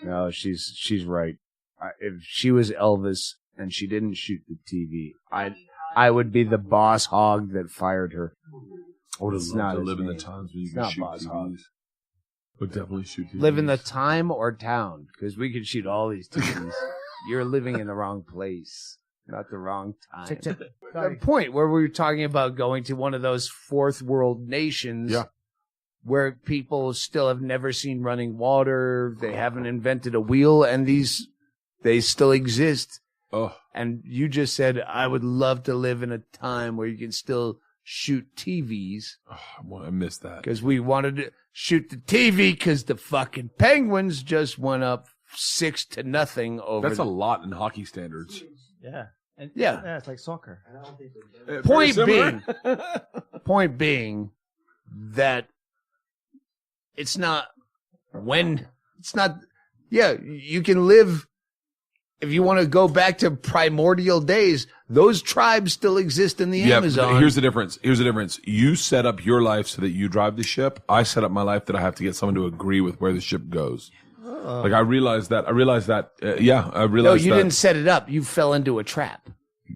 No, she's right. If she was Elvis and she didn't shoot the TV, I would be the boss hog that fired her. I would have loved to live in the times when you could shoot boss TVs. hog. Would definitely shoot TVs. Live in the time or town, because we could shoot all these TVs. You're living in the wrong place, not the wrong time. The point where we were talking about going to one of those fourth world nations where people still have never seen running water, they haven't invented a wheel, and they still exist. Oh. And you just said, I would love to live in a time where you can still shoot TVs. Oh, I missed that. Because we wanted to shoot the TV because the fucking Penguins just went up 6-0 over. That's a lot in hockey standards. Yeah. And yeah, it's like soccer. Point being that it's not you can live. If you want to go back to primordial days, those tribes still exist in the Amazon. Here's the difference. You set up your life so that you drive the ship. I set up my life that I have to get someone to agree with where the ship goes. Like I realized that. No, you didn't set it up. You fell into a trap.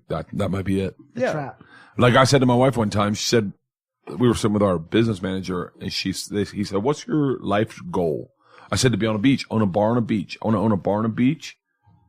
That might be it. Trap. Like I said to my wife one time, she said, we were sitting with our business manager, and he said, "What's your life goal?" I said, "To be on a beach, own a bar on a beach. I want to own a bar on a beach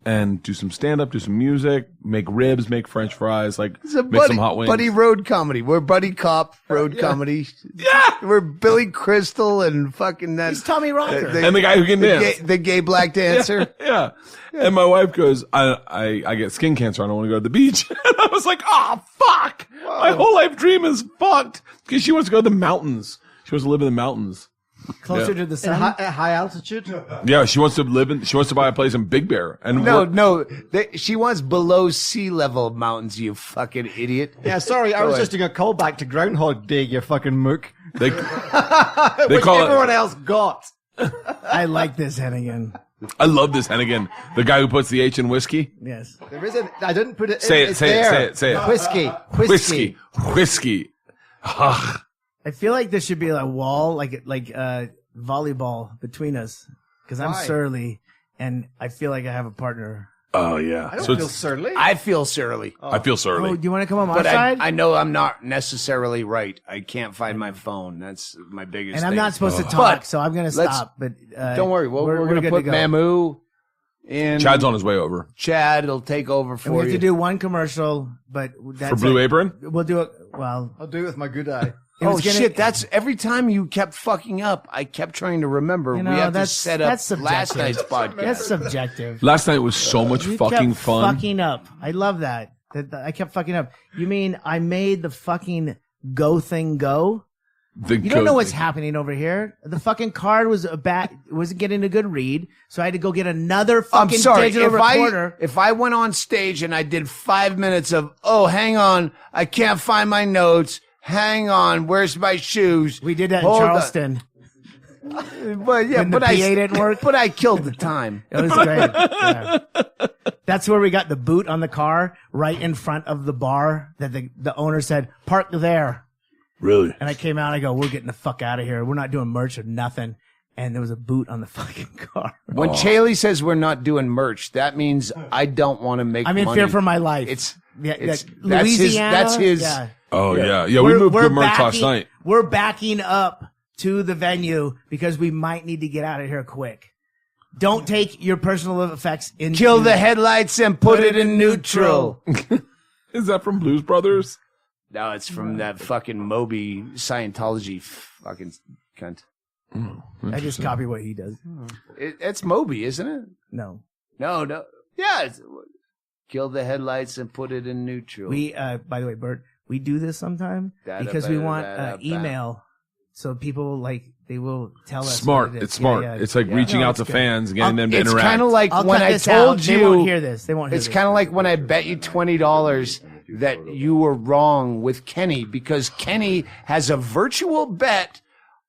and do some stand-up, do some music, make ribs, make French fries, make some hot wings." Buddy road comedy. We're buddy cop road comedy. Yeah. We're Billy Crystal and fucking that. He's Tommy Rocker. And the guy who can dance. The gay black dancer. Yeah. And my wife goes, I get skin cancer. I don't want to go to the beach. And I was like, oh, fuck. Whoa. My whole life dream is fucked. Because she wants to go to the mountains. She wants to live in the mountains. Closer to the sun? At high altitude? Yeah, she wants to buy a place in Big Bear. And she wants below sea level mountains, you fucking idiot. Yeah, sorry, I was just doing a callback to Groundhog Day, you fucking mook. They Which call everyone else got. I like this, Hennigan. I love this Hennigan. The guy who puts the H in whiskey? Yes. There isn't, I didn't put it say in. Say it. Whiskey. Ugh. I feel like there should be a wall, like volleyball between us, because I'm surly, and I feel like I have a partner. Oh yeah, I don't feel surly. I feel surly. I feel surly. Oh, do you want to come on my But side? I know I'm not necessarily right. I can't find my phone. That's my biggest and thing. I'm not supposed to talk, so I'm going to stop. But don't worry. We're going to put Mamu in. Chad's on his way over. Chad will take over for and we you. have to do one commercial, but that's for Blue Apron? We'll do it. Well, I'll do it with my good eye. Oh shit! That's every time you kept fucking up. I kept trying to remember. We have to set up last night's podcast. That's subjective. Last night was so much fucking fun. Fucking up. I love that. I kept fucking up. You mean I made the fucking go thing go? You don't know what's happening over here. The fucking card wasn't getting a good read, so I had to go get another fucking digital recorder. If I went on stage and I did 5 minutes of, oh, hang on, I can't find my notes. Hang on, where's my shoes? We did that in Charleston. But yeah, when the PA didn't work. But I killed the time. It was great. Yeah. That's where we got the boot on the car, right in front of the bar. That the owner said, "Park there." Really? And I came out. I go, "We're getting the fuck out of here. We're not doing merch or nothing." And there was a boot on the fucking car. When Chaille says we're not doing merch, that means I don't want to make money. I'm in fear for my life. It's Louisiana. That's his. Yeah. Oh yeah. We moved good merch last night. We're backing up to the venue because we might need to get out of here quick. Don't take your personal effects in. Kill the headlights and put it in neutral. Is that from Blues Brothers? No, it's from that fucking Moby Scientology fucking cunt. I just copy what he does. It's Moby, isn't it? No. Yeah. Kill the headlights and put it in neutral. We, by the way, Bert, we do this sometime because we want email. So people they will tell us. Smart. It's smart. Yeah. It's like reaching out to fans and getting them to interact. It's kind of like when I told you. They won't hear this. They won't hear this. It's kind of like when I bet you $20 that you were wrong with Kenny because Kenny has a virtual bet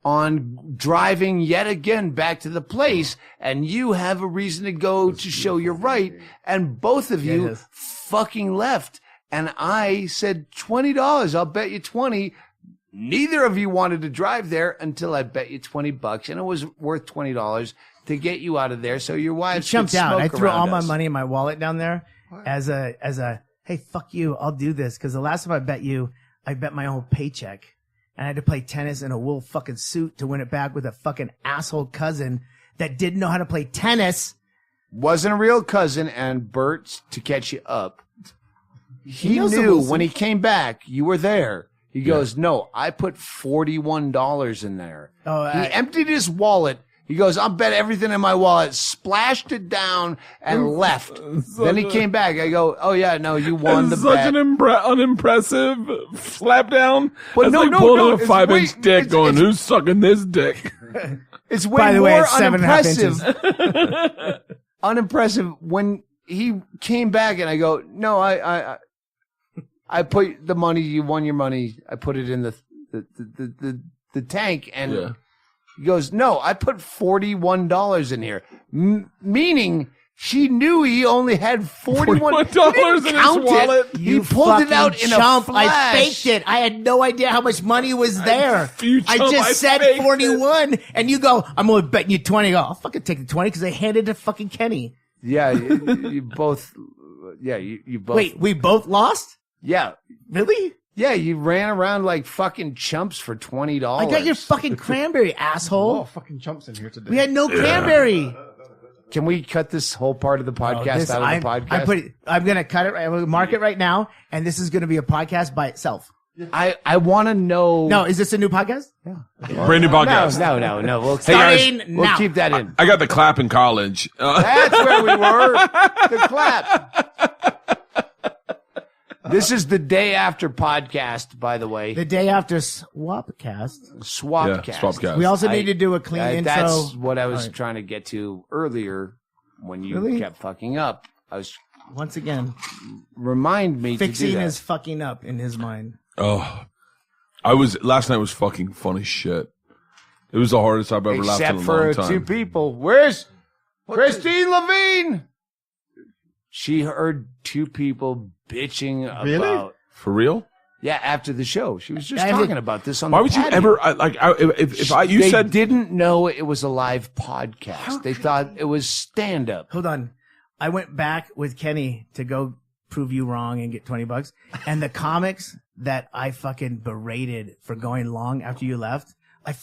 on driving yet again back to the place, and you have a reason to go to show you're right, and both of you fucking left. And I said $20, I'll bet you 20. Neither of you wanted to drive there until I bet you $20, and it was worth $20. to get you out of there so your wife jumped out. I threw all my us. money in my wallet down there as a hey, fuck you, I'll do this. Because the last time I bet my whole paycheck. And I had to play tennis in a wool fucking suit to win it back with a fucking asshole cousin that didn't know how to play tennis. Wasn't a real cousin, and Bert, to catch you up, he knew when he came back, you were there. He goes, no, I put $41 in there. He emptied his wallet. He goes, I'll bet everything in my wallet, splashed it down, and left. Then he came back. I go, oh, yeah, no, you won the bet. Such an unimpressive slap down. But That's like pulling a 5-inch dick going, who's sucking this dick? It's way By the way, more it's 7.5 inches. unimpressive when he came back, and I go, no, I put the money, you won your money. I put it in the tank, and he goes, no, I put $41 in here. Meaning she knew he only had $41 in his wallet. He pulled it out in a flash. I faked it. I had no idea how much money was there. I just said faked 41, and you go, I'm only betting you 20. I'll fucking take the 20 because I handed it to fucking Kenny. Yeah, you both. Yeah, you both. Wait, we both lost? Yeah. Really? Yeah, you ran around like fucking chumps for $20. I got your fucking cranberry, asshole. Oh, fucking chumps in here today. We had no cranberry. Can we cut this whole part of the podcast out of the podcast? I'm going to cut it. I'm going to mark it right now, and this is going to be a podcast by itself. I want to know. No, is this a new podcast? Brand new podcast. No. We'll Starting keep that in. I got the clap in college. That's where we were. The clap. This is the day after podcast, by the way. The day after SwapCast. SwapCast. Yeah, SwapCast. We also need to do a clean intro. That's what I was trying to get to earlier when you kept fucking up. I was once again remind me fixing to do that. his fucking up in his mind. Oh, last night was fucking fun as shit. It was the hardest I've ever laughed in a long time. Except for two people. Where's Christine Levine? She heard two people bitching about. For real? Yeah, after the show. She was just talking about this on the Why would you patio. ever, They didn't know it was a live podcast. They thought it was stand-up. Hold on. I went back with Kenny to go prove you wrong and get $20. And the comics that I fucking berated for going long after you left, I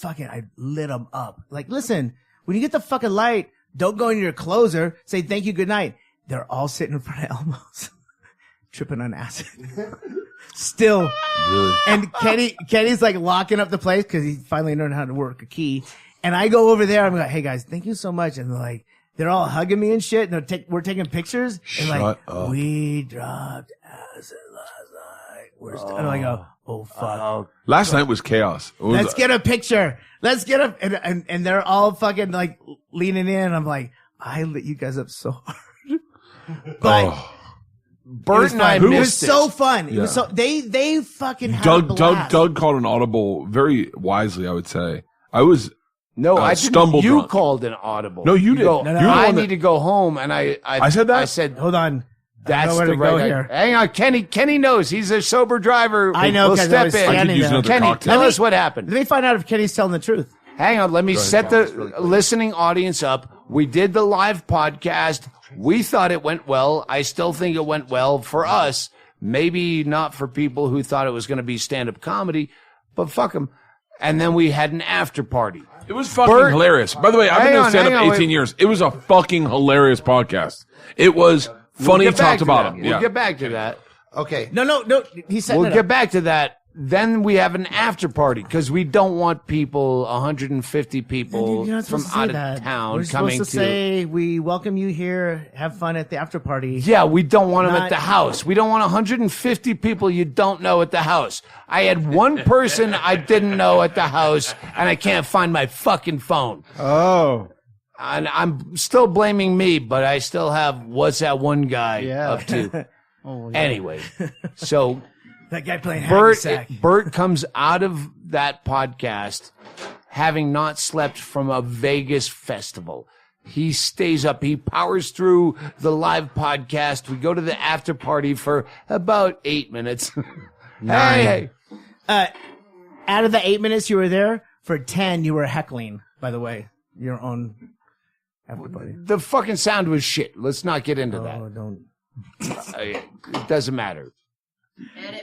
lit them up. Like, listen, when you get the fucking light, don't go into your closer. Say thank you, good night. They're all sitting in front of Elmo's, tripping on acid. Still. Really? And Kenny's like locking up the place because he finally learned how to work a key. And I go over there. I'm like, hey guys, thank you so much. And they're all hugging me and shit. And we're taking pictures. And Shut up. We dropped acid last night. And I go, oh fuck. Last night was chaos. Let's get a picture. Let's get a, and they're all fucking like leaning in. I'm like, I lit you guys up so hard. But Bert and I missed it. Was so fun. Yeah. It was so they fucking had a blast. Doug called an audible very wisely, I would say. I was I stumbled. You drunk. called an audible. No, you did. No, You're the I one need to go home, and I said that. I said, hold on. That's the the right. here. Hang on, Kenny knows he's a sober driver. I know. We'll step I was in. standing there. Kenny, tell us what happened. Let me find out if Kenny's telling the truth. Hang on, let me set the listening audience up. We did the live podcast. We thought it went well. I still think it went well for us. Maybe not for people who thought it was going to be stand-up comedy, but fuck them. And then we had an after party. It was fucking hilarious. By the way, I've been doing stand-up 18 years. It was a fucking hilarious podcast. It was funny top to bottom. We'll get back to that. Okay. No. He said We'll get back to that. Then we have an after party because we don't want people, 150 people from out of town We're coming supposed to say we welcome you here. Have fun at the after party. Yeah, we don't want them at the house. We don't want 150 people you don't know at the house. I had one person I didn't know at the house, and I can't find my fucking phone. Oh. And I'm still blaming me, but I still have what's that one guy up to. Anyway, so that guy playing Bert comes out of that podcast having not slept from a Vegas festival. He stays up. He powers through the live podcast. We go to the after party for about 8 minutes. Hey. Out of the 8 minutes you were there, for 10 you were heckling, by the way. Your own. Everybody. The fucking sound was shit. Let's not get into that. Oh, don't. It doesn't matter.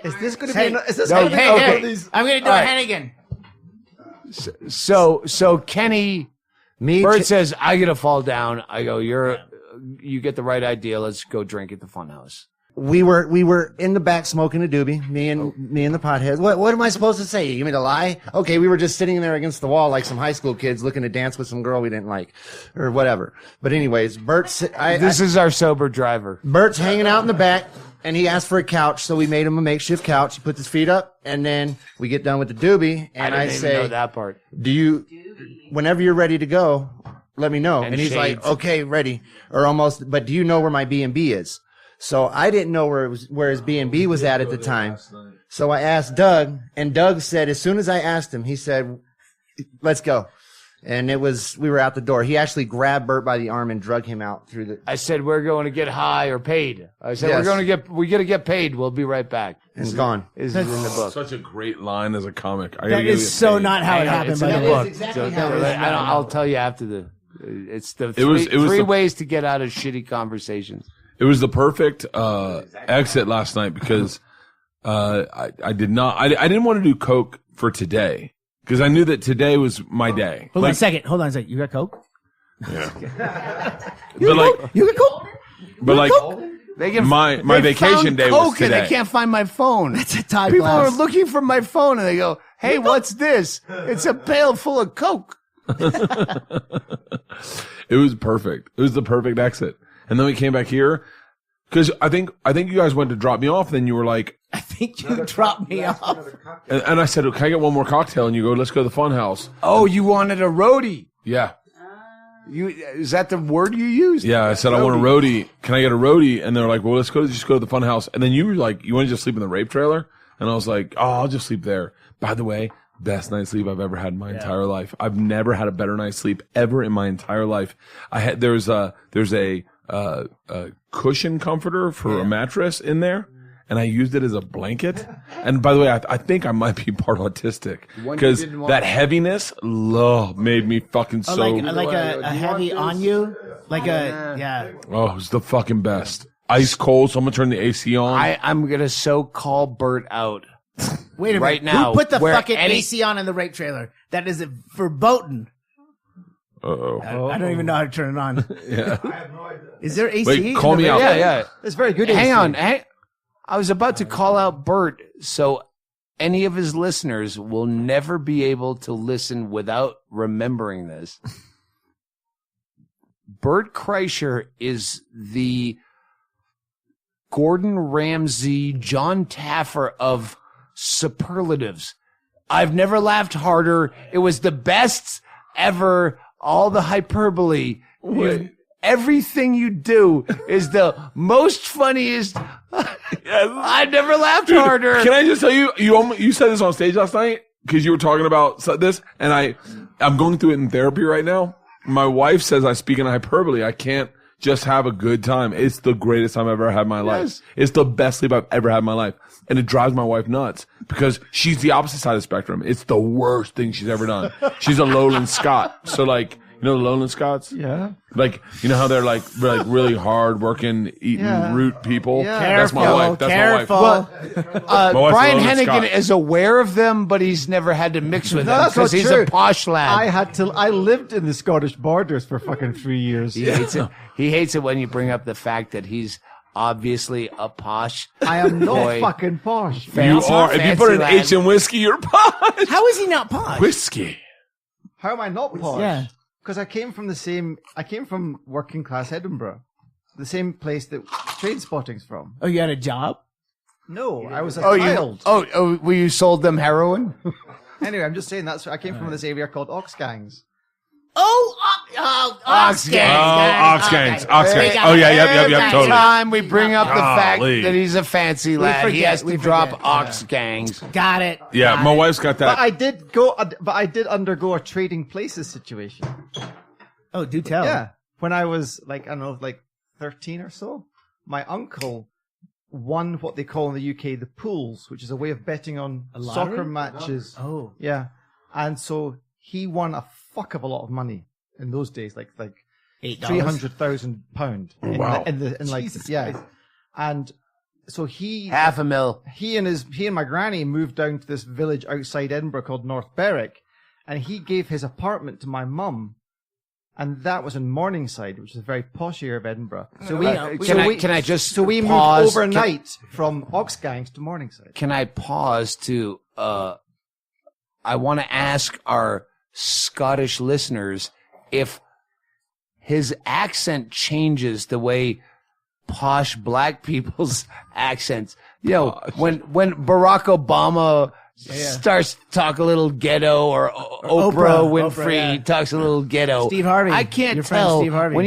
Is this going to Hey, be? Is this no, going to be? hey, These... I'm going to do All a right. Hennigan. So Kenny, Bert says, I gotta fall down. I go, you get the right idea. Let's go drink at the FunHouse. We were in the back smoking a doobie, me and the potheads. What am I supposed to say? You want me to lie? Okay, we were just sitting there against the wall like some high school kids looking to dance with some girl we didn't like, or whatever. But anyways, This is our sober driver. Bert's hanging out in the back, and he asked for a couch, so we made him a makeshift couch. He puts his feet up, and then we get done with the doobie, and I didn't say, even know that part. whenever you're ready to go, let me know. And he's shades. like, okay, ready, or almost. But do you know where my B&B is? So I didn't know where his B&B was at the time. So I asked Doug, and Doug said, as soon as I asked him, he said, let's go. And we were out the door. He actually grabbed Bert by the arm and drug him out through the. I said, we're going to get high or paid. I said, Yes. we're going to get paid. We'll be right back. And it's gone. Is in the book. Such a great line as a comic. I gotta That give is you a so page. not how it happened It's by in the the book. book. exactly how it is. I'll tell you after it's the It was three the- ways to get out of shitty conversations. It was the perfect exit last night because I didn't want to do coke for today because I knew that today was my day. Hold on a second. You got Coke? But like, You got Coke? They can, My they vacation found day was Coke and today. they can't find my phone. It's a Todd People glass. are looking for my phone and they go, "Hey, what's this?" It's a pail full of Coke. it was perfect. It was the perfect exit. And then we came back here because I think you guys went to drop me off. Then you were like, I think you dropped me off. and I said, "Can I get one more cocktail?" And you go, "Let's go to the FunHouse." Oh, you wanted a roadie? Yeah. Is that the word you used? Yeah, I said I want a roadie. Can I get a roadie? And they're like, "Well, let's just go to the FunHouse." And then you were like, "You want to just sleep in the rape trailer?" And I was like, "Oh, I'll just sleep there." By the way, best night's sleep I've ever had in my entire life. I've never had a better night's sleep ever in my entire life. There's a cushion comforter for a mattress in there. And I used it as a blanket. And by the way, I think I might be part autistic because that heaviness made me fucking so. Like a heavy on you? Like yeah. Oh, it was the fucking best. Ice cold. So I'm gonna turn the AC on. I'm gonna call Bert out. Wait a minute. Right now, Who put the where fucking any- AC on in the rape trailer? That is verboten. Uh-oh. I don't even know how to turn it on. Yeah. Is there AC? Wait, call in the me rape out. trailer? Yeah. It's very good. Hang AC. on. I was about to call out Bert, so any of his listeners will never be able to listen without remembering this. Bert Kreischer is the Gordon Ramsay, John Taffer of superlatives. I've never laughed harder. It was the best ever. All the hyperbole. Everything you do is the most funniest. I've never laughed harder. Can I just tell you, you said this on stage last night because you were talking about this, and I'm going through it in therapy right now. My wife says I speak in hyperbole. I can't just have a good time. It's the greatest time I've ever had in my life. Yes. It's the best sleep I've ever had in my life. And it drives my wife nuts because she's the opposite side of the spectrum. It's the worst thing she's ever done. She's a Lowland Scot. So like, you know the Lowland Scots? Yeah. Like, you know how they're like really hard working, eating root people? Yeah. That's my wife. That's Careful. my wife. My wife's Brian a Lowland Hennigan Scot. is aware of them, but he's never had to mix with them That's because not he's true. a posh lad. I lived in the Scottish borders for fucking 3 years. He hates it. He hates it when you bring up the fact that he's obviously a posh. I am not boy. fucking posh. You Fancy- are. If you put an fancy H in whiskey, you're posh. How is he not posh? Whiskey. How am I not posh? Yeah. Because I came from working class Edinburgh, the same place that Train Spotting's from. Oh, you had a job? No, I was a Oh, child. were you sold them heroin? Anyway, I'm just saying I came from this area called Oxgangs. Ox Oxgangs. Oh, yeah, yep, Every totally. time we bring up the fact Golly. that he's a fancy lad, he forget, has to we drop forget. ox gangs. Got it. Yeah, my wife's got But that. I did undergo a trading places situation. Oh, do tell. Yeah. When I was like, I don't know, like 13 or so, my uncle won what they call in the UK the pools, which is a way of betting on lottery? soccer matches. Oh. Yeah. And so he won a fuck of a lot of money in those days. Like $8. £300,000 Wow. in like Jesus yeah, Christ. and so he $500,000. he and my granny moved down to this village outside Edinburgh called North Berwick, and he gave his apartment to my mum, and that was in Morningside, which is a very posh area of Edinburgh. So Can I just we moved pause? overnight from Oxgangs to Morningside. Can I pause to? I want to ask our Scottish listeners if his accent changes the way posh black people's accents. You know, when Barack Obama starts to talk a little ghetto, or Oprah Winfrey talks a little ghetto. Steve Harvey. I can't Your friend tell Steve Harvey. when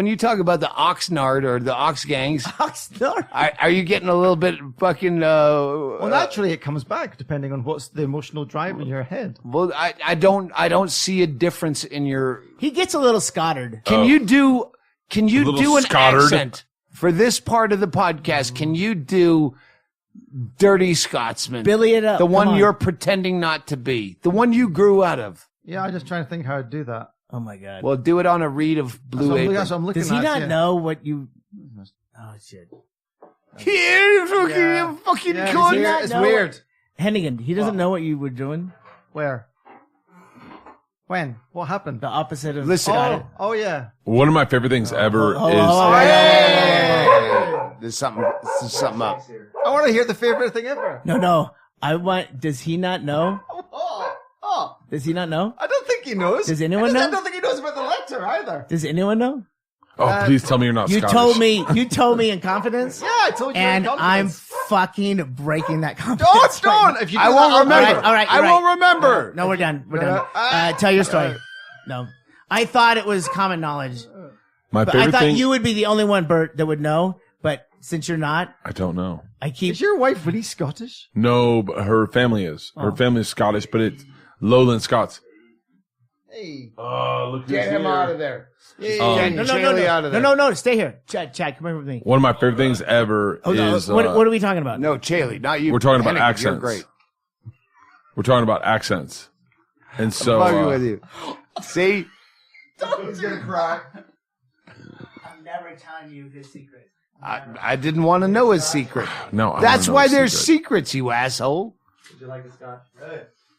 you talk about the Oxnard or the Oxgangs. Oxnard. Are you getting a little bit fucking? Well, naturally, it comes back depending on what's the emotional drive in your head. Well, I don't see a difference in your. He gets a little Scottard. Can you do an Scottard. accent for this part of the podcast? Can you do Dirty Scotsman? Billy it up. The Come one on. you're pretending not to be. The one you grew out of. Yeah, I'm just trying to think how to do that. Oh my God. Well, do it on a reed of blue apron. That's what I'm looking Does he at, not yeah. know what you? Oh shit. Here, Yeah. fucking Yeah, cunt. it's weird. It's weird. Hennigan, he doesn't know what you were doing. Where? When? What happened? The opposite of. Listen, Oh yeah. One of my favorite things ever oh, is oh, Hey! There's something up. I want to hear the favorite thing ever. No. I want. Does he not know? Oh. Does he not know? I don't think he knows. Does anyone know? I don't think he knows about the letter either. Does anyone know? Oh, please tell me you're not You Scottish. told me in confidence. Yeah, I told you. And in I'm confidence. fucking breaking that confidence. Don't. If you do I that, won't I'll- remember. All right. I won't remember. No, we're done. We're No, done. Tell your story. No, I thought it was common knowledge, My but I favorite thought thing. you would be the only one, Bert, that would know. But since you're not, I don't know. I keep. Is your wife really Scottish? No, but her family is. Her family is Scottish, but it's Lowland Scots. Hey. Look Get him out of there. Get No, Chaille out of there. no. Stay here, Chad. Come here with me. One of my favorite things ever is. What are we talking about? No, Chaille, not you. We're talking about Hennigan, accents. You're great. We're talking about accents, and so Fucking with you. See? He's gonna cry. I'm never telling you his secret. I didn't want to know his secret. no, I That's wanna know why the there's secret. secrets, you asshole. Would you like a scotch?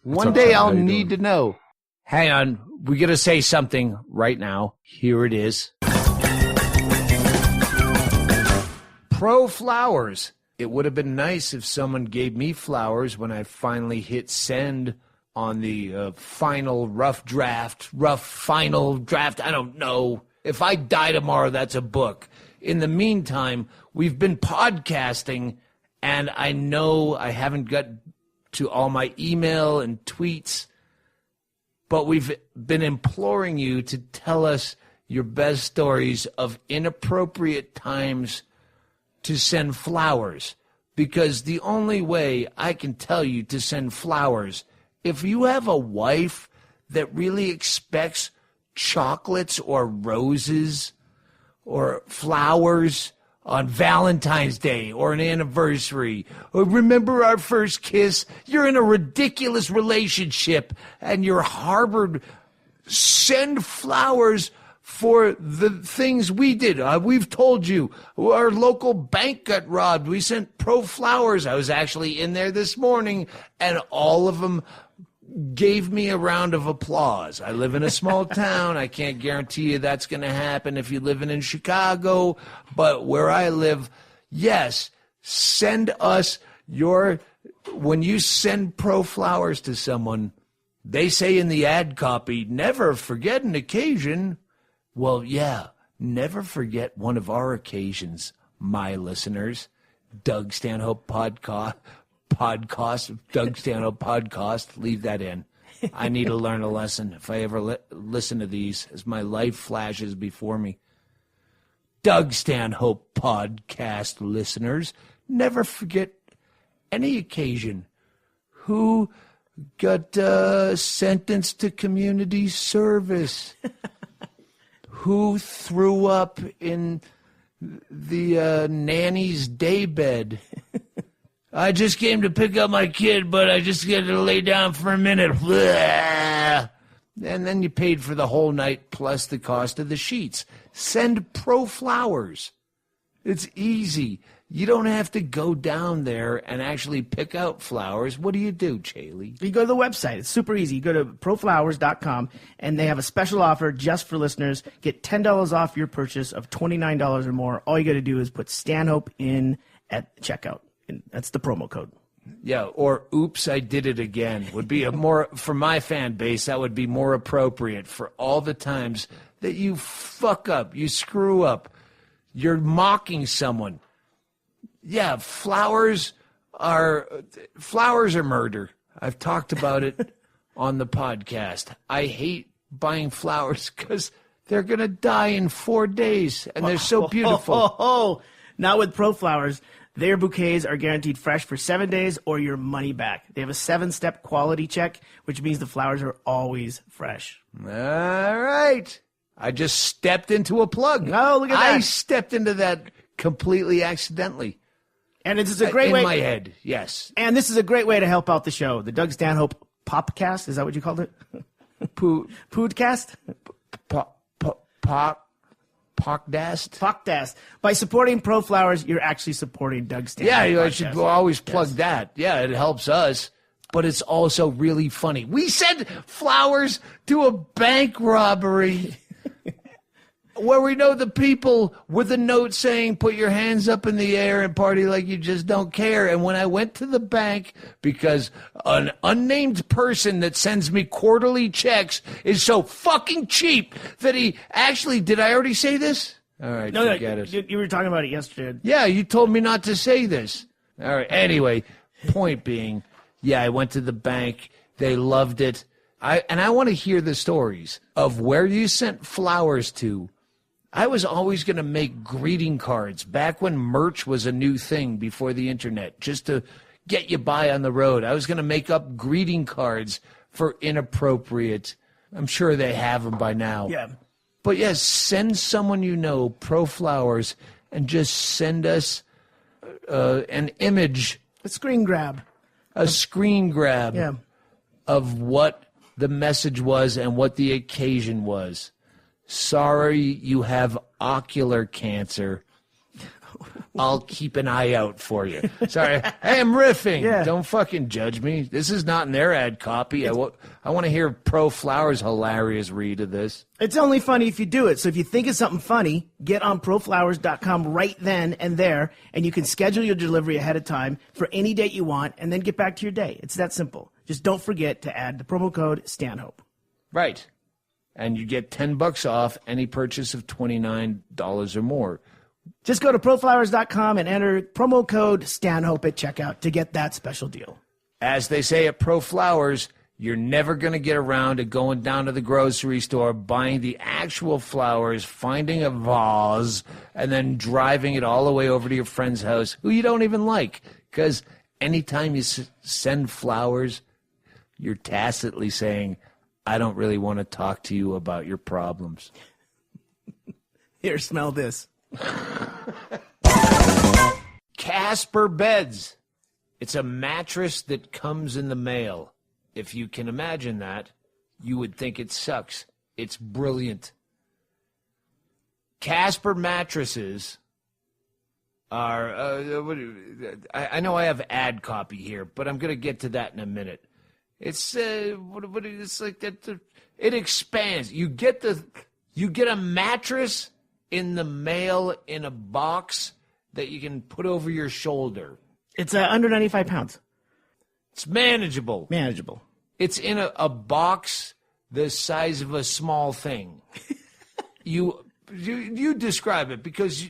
One up, day Chad? How I'll you need doing? to know. Hang on. We're going to say something right now. Here it is. Pro flowers. It would have been nice if someone gave me flowers when I finally hit send on the final final draft. I don't know. If I die tomorrow, that's a book. In the meantime, we've been podcasting, and I know I haven't got to all my email and tweets, but we've been imploring you to tell us your best stories of inappropriate times to send flowers, because the only way I can tell you to send flowers, if you have a wife that really expects chocolates or roses or flowers on Valentine's Day or an anniversary, or remember our first kiss, you're in a ridiculous relationship and you're harbored, send flowers for the things we did. We've told you, our local bank got robbed. We sent pro flowers. I was actually in there this morning, and all of them gave me a round of applause. I live in a small town. I can't guarantee you that's going to happen if you're living in Chicago, but where I live, yes, send us when you send pro flowers to someone, they say in the ad copy, never forget an occasion. Well, yeah, never forget one of our occasions, my listeners. Doug Stanhope podcast, Doug Stanhope podcast, leave that in. I need to learn a lesson if I ever listen to these as my life flashes before me. Doug Stanhope podcast listeners, never forget any occasion. Who got sentenced to community service? Who threw up in the nanny's daybed? I just came to pick up my kid, but I just got to lay down for a minute. Blah. And then you paid for the whole night plus the cost of the sheets. Send Pro Flowers. It's easy. You don't have to go down there and actually pick out flowers. What do you do, Chaille? You go to the website. It's super easy. You go to proflowers.com, and they have a special offer just for listeners. Get $10 off your purchase of $29 or more. All you got to do is put Stanhope in at checkout. And that's the promo code. Yeah, or oops, I did it again would be a more, for my fan base, that would be more appropriate for all the times that you fuck up, you screw up, you're mocking someone. Yeah, flowers are murder. I've talked about it on the podcast. I hate buying flowers because they're going to die in 4 days, and they're so beautiful. Not with Pro Flowers. Their bouquets are guaranteed fresh for 7 days or your money back. They have a 7-step quality check, which means the flowers are always fresh. All right. I just stepped into a plug. Oh, look at that. I stepped into that completely accidentally. And it's a great way. In my head, yes. And this is a great way to help out the show. The Doug Stanhope Popcast, is that what you called it? Poodcast? Podcast. By supporting Pro Flowers, you're actually supporting Doug Stanhope. Yeah, I should always plug that. Yeah, it helps us. But it's also really funny. We sent flowers to a bank robbery where we know the people with a note saying, put your hands up in the air and party like you just don't care. And when I went to the bank, because an unnamed person that sends me quarterly checks is so fucking cheap that he actually, did I already say this? All right, forget it. You were talking about it yesterday. Yeah, you told me not to say this. All right, anyway, point being, yeah, I went to the bank. They loved it. I want to hear the stories of where you sent flowers to. I was always going to make greeting cards back when merch was a new thing before the internet, just to get you by on the road. I was going to make up greeting cards for inappropriate. I'm sure they have them by now. Yeah. But yes, send someone you know Pro Flowers and just send us an image. A screen grab. A screen grab of what the message was and what the occasion was. Sorry you have ocular cancer. I'll keep an eye out for you. Sorry. Hey, I'm riffing. Yeah. Don't fucking judge me. This is not in their ad copy. I want to hear Pro Flowers' hilarious read of this. It's only funny if you do it. So if you think of something funny, get on proflowers.com right then and there, and you can schedule your delivery ahead of time for any date you want, and then get back to your day. It's that simple. Just don't forget to add the promo code Stanhope. Right. And you get $10 off any purchase of $29 or more. Just go to proflowers.com and enter promo code Stanhope at checkout to get that special deal. As they say at Pro Flowers, you're never going to get around to going down to the grocery store, buying the actual flowers, finding a vase, and then driving it all the way over to your friend's house, who you don't even like. Because anytime you send flowers, you're tacitly saying, I don't really want to talk to you about your problems. Here, smell this. Casper beds. It's a mattress that comes in the mail. If you can imagine that, you would think it sucks. It's brilliant. Casper mattresses are, I know I have ad copy here, but I'm going to get to that in a minute. It's it's like that. It expands. You get a mattress in the mail in a box that you can put over your shoulder. It's under 95 pounds. It's manageable. Manageable. It's in a box the size of a small thing. You describe it, because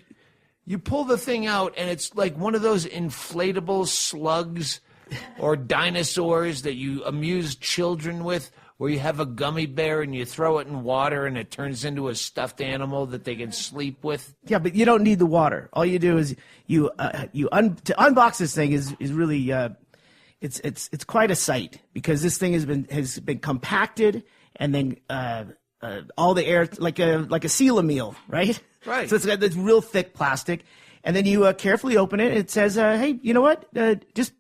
you pull the thing out and it's like one of those inflatable slugs or dinosaurs that you amuse children with, where you have a gummy bear and you throw it in water and it turns into a stuffed animal that they can sleep with. Yeah, but you don't need the water. All you do is to unbox this thing is really it's quite a sight, because this thing has been compacted and then all the air like a seal meal, right? Right. So it's got this real thick plastic, and then you carefully open it. It says, "Hey, you know what? Just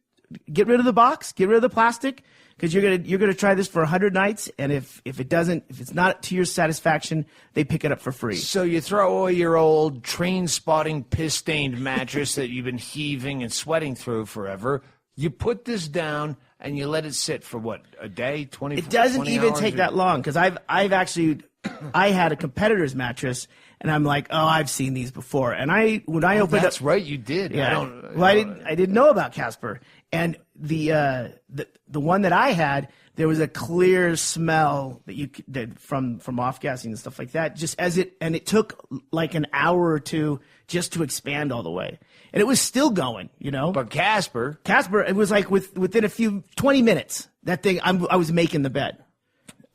get rid of the box, get rid of the plastic, because you're gonna try this for 100 nights, and if it's not to your satisfaction, they pick it up for free. So you throw away your old train-spotting, piss-stained mattress that you've been heaving and sweating through forever. You put this down and you let it sit for what, a day, 20? It doesn't 20 even hours? take that long, because I've actually I had a competitor's mattress, and I'm like, oh, I've seen these before, and when I opened That's up, right, you did. yeah, I didn't know about Casper, and the one that I had, there was a clear smell that from off gassing and stuff like that. And it took like an hour or two just to expand all the way, and it was still going, But Casper, it was like within 20 minutes, that thing I was making the bed.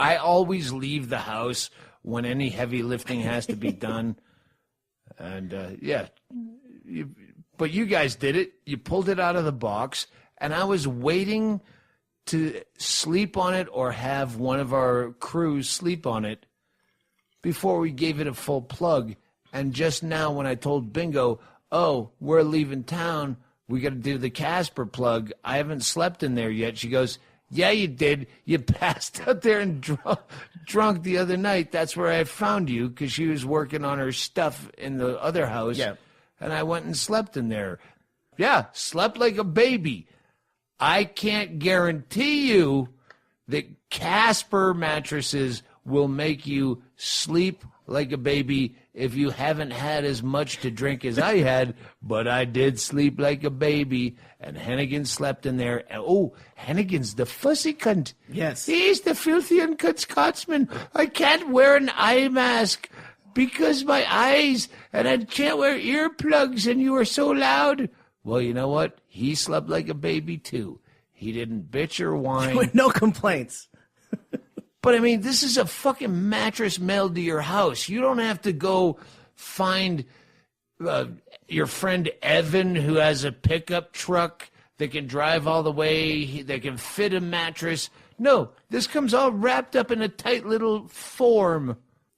I always leave the house when any heavy lifting has to be done, and but you guys did it. You pulled it out of the box, and I was waiting to sleep on it or have one of our crews sleep on it before we gave it a full plug. And just now when I told Bingo, oh, we're leaving town, we got to do the Casper plug, I haven't slept in there yet. She goes, yeah, you did. You passed out there and drunk the other night. That's where I found you, because she was working on her stuff in the other house. Yeah. And I went and slept in there. Yeah, slept like a baby. I can't guarantee you that Casper mattresses will make you sleep like a baby if you haven't had as much to drink as I had, but I did sleep like a baby, and Hennigan slept in there. And, oh, Hennigan's the fussy cunt. Yes. He's the filthy and Scotsman. I can't wear an eye mask because my eyes, and I can't wear earplugs, and you are so loud. Well, you know what? He slept like a baby, too. He didn't bitch or whine. With no complaints. But, I mean, this is a fucking mattress mailed to your house. You don't have to go find your friend Evan, who has a pickup truck that can drive all the way, that can fit a mattress. No, this comes all wrapped up in a tight little form,